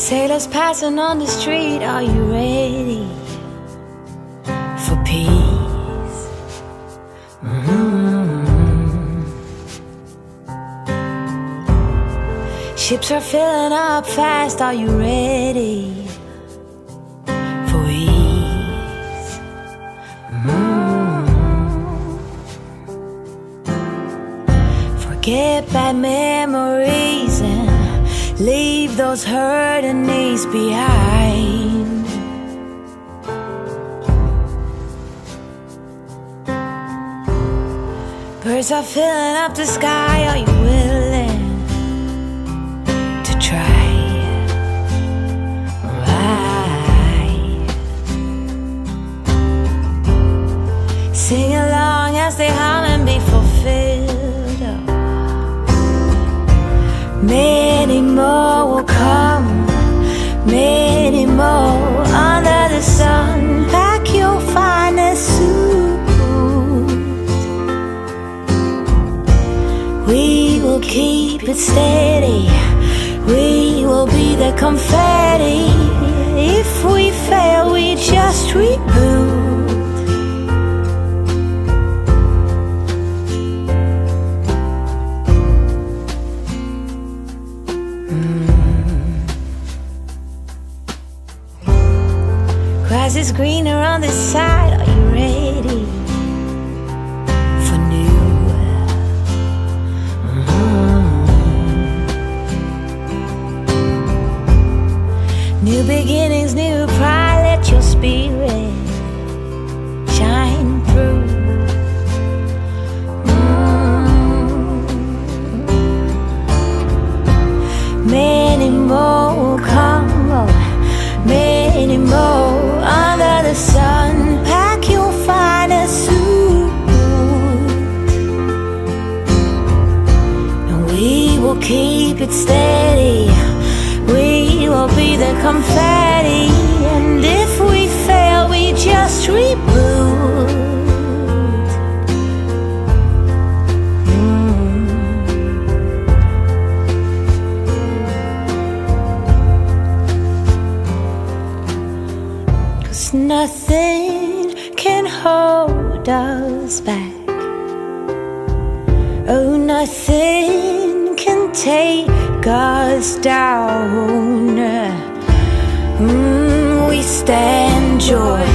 Sailors passing on the street, are you ready for peace? Ships are filling up fast, are you ready for ease? Forget bad memories and leave those hurting knees behind. Birds are filling up the sky, are you willing to try? Right. Sing along as they hum and be fulfilled. Many more will come, many more under the sun. Pack your finest suit. We will keep it steady, we will be the confetti. If we fail, we just reboot. Grass is greener on this side, are you ready for new? New beginnings, new pride, let your spirit shine through. Many more will come, many more under the sun. Pack your finest suit, and we will keep it steady, we will be the confetti. And if we fail, we just reboot. Nothing can hold us back. Oh, nothing can take us down. We stand joy